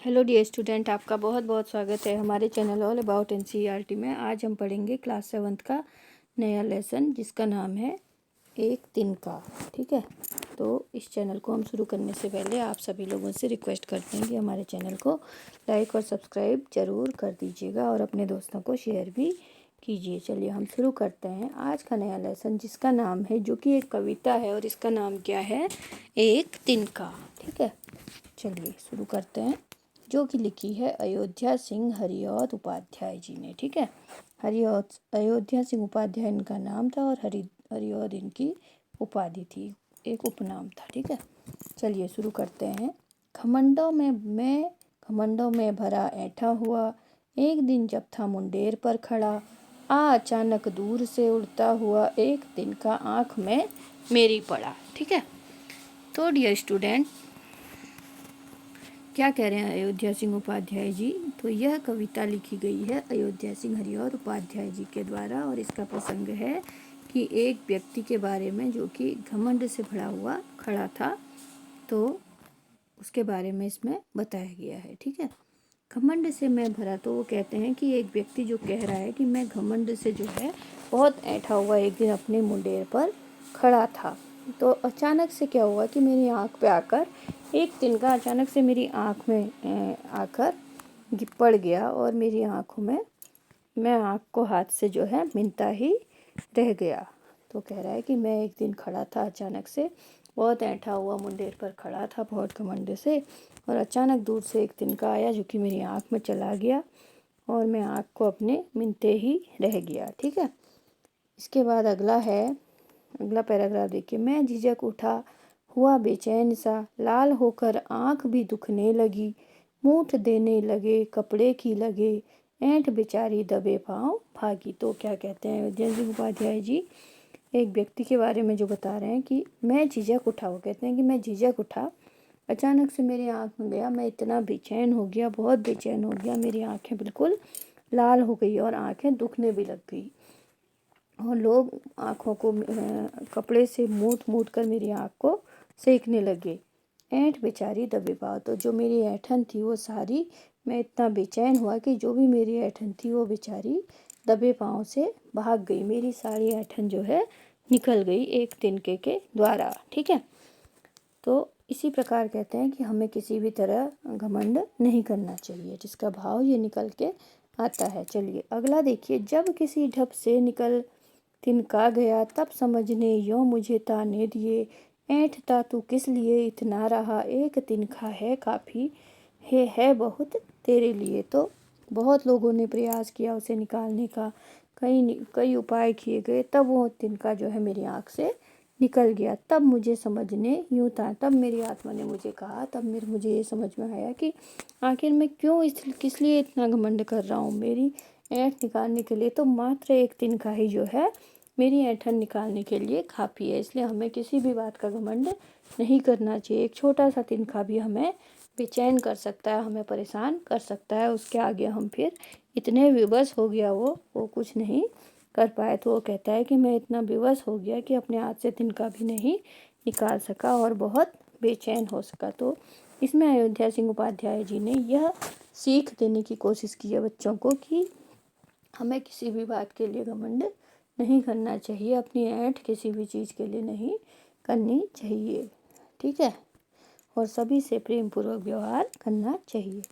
Hello dear student, आपका बहुत बहुत स्वागत है हमारे चैनल ऑल अबाउट एनसीईआरटी में। आज हम पढ़ेंगे क्लास 7 का नया लेसन जिसका नाम है एक तिनका। ठीक है, तो इस चैनल को हम शुरू करने से पहले आप सभी लोगों से रिक्वेस्ट करते हैं कि हमारे चैनल को लाइक और सब्सक्राइब ज़रूर कर दीजिएगा और अपने दोस्तों को शेयर भी कीजिए। चलिए हम शुरू करते हैं आज का नया लेसन जिसका नाम है, जो कि एक कविता है और इसका नाम क्या है, एक तिनका। ठीक है, चलिए शुरू करते हैं। जो कि लिखी है अयोध्या सिंह हरिऔध उपाध्याय जी ने। ठीक है, अयोध्या सिंह उपाध्याय इनका नाम था और हरिऔध इनकी उपाधि थी, एक उपनाम था। ठीक है, चलिए शुरू करते हैं। घमंडों में भरा ऐठा हुआ, एक दिन जब था मुंडेर पर खड़ा, अचानक दूर से उड़ता हुआ एक तिनका आँख में मेरी पड़ा। ठीक है, तो डियर स्टूडेंट क्या कह रहे हैं अयोध्या सिंह उपाध्याय जी, तो यह कविता लिखी गई है अयोध्या सिंह हरिऔध उपाध्याय जी के द्वारा और इसका प्रसंग है कि एक व्यक्ति के बारे में जो कि घमंड से भरा हुआ खड़ा था, तो उसके बारे में इसमें बताया गया है। ठीक है, घमंड से मैं भरा, तो वो कहते हैं कि एक व्यक्ति जो कह रहा है कि मैं घमंड से जो है बहुत ऐठा हुआ एक दिन अपने मुंडेर पर खड़ा था, तो अचानक से क्या हुआ कि मेरी आँख पे आकर एक तिनका अचानक से मेरी आँख में आकर पड़ गया और मेरी आँखों में, मैं आँख को हाथ से जो है मिनता ही रह गया। तो कह रहा है कि मैं एक दिन खड़ा था, अचानक से बहुत ऐठा हुआ मुंडेर पर खड़ा था बहुत घमंड से, और अचानक दूर से एक तिनका आया जो कि मेरी आँख में चला गया और मैं आँख को अपने मिनते ही रह गया। ठीक है, इसके बाद अगला पैराग्राफ देखिए। मैं झिझक उठा हुआ बेचैन सा, लाल होकर आँख भी दुखने लगी, मूठ देने लगे कपड़े की लगे, ऐंठ बेचारी दबे पाँव भागी। तो क्या कहते हैं अयोध्या सिंह उपाध्याय जी, एक व्यक्ति के बारे में जो बता रहे हैं कि मैं झिझक उठा, वो कहते हैं कि मैं झिझक उठा, अचानक से मेरी आँख में गया, मैं इतना बेचैन हो गया, बहुत बेचैन हो गया, मेरी आँखें बिल्कुल लाल हो गई और आँखें दुखने भी लग गई और लोग आँखों को कपड़े से मूट कर मेरी आँख को सेकने लगे। ऐंठ बेचारी दबे पाँव, तो जो मेरी ऐंठन थी वो सारी, मैं इतना बेचैन हुआ कि जो भी मेरी ऐंठन थी वो बेचारी दबे पाँव से भाग गई, मेरी सारी ऐंठन जो है निकल गई एक तिनके के द्वारा। ठीक है, तो इसी प्रकार कहते हैं कि हमें किसी भी तरह घमंड नहीं करना चाहिए, जिसका भाव ये निकल के आता है। चलिए अगला देखिए। जब किसी ढप से निकल तिनका गया, तब समझने यों मुझे ताने दिए, ऐंठता तू किस लिए इतना रहा, एक तिनका है काफ़ी है बहुत तेरे लिए। तो बहुत लोगों ने प्रयास किया उसे निकालने का, कई उपाय किए गए, तब वो तिनका जो है मेरी आँख से निकल गया। तब मुझे समझने यूँ था, तब मेरी आत्मा ने मुझे कहा, तब मुझे ये समझ में आया कि आखिर मैं क्यों किस लिए इतना घमंड कर रहा हूँ। मेरी ऐंठ निकालने के लिए तो मात्र एक तिनका ही जो है मेरी ऐंठन निकालने के लिए काफ़ी है, इसलिए हमें किसी भी बात का घमंड नहीं करना चाहिए। एक छोटा सा तिनका भी हमें बेचैन कर सकता है, हमें परेशान कर सकता है, उसके आगे हम फिर इतने विवश हो गया वो कुछ नहीं कर पाए। तो वो कहता है कि मैं इतना विवश हो गया कि अपने हाथ से तिनका भी नहीं निकाल सका और बहुत बेचैन हो सका। तो इसमें अयोध्या सिंह उपाध्याय जी ने यह सीख देने की कोशिश की है बच्चों को कि हमें किसी भी बात के लिए घमंड नहीं करना चाहिए, अपनी ऐंठ किसी भी चीज़ के लिए नहीं करनी चाहिए। ठीक है, और सभी से प्रेम पूर्वक व्यवहार करना चाहिए।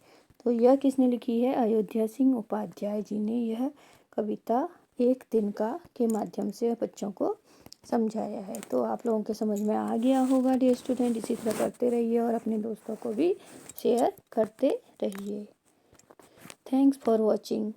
तो यह किसने लिखी है, अयोध्या सिंह उपाध्याय जी ने यह कविता एक तिनका के माध्यम से बच्चों को समझाया है। तो आप लोगों के समझ में आ गया होगा डियर स्टूडेंट, इसी तरह करते रहिए और अपने दोस्तों को भी शेयर करते रहिए। Thanks for watching.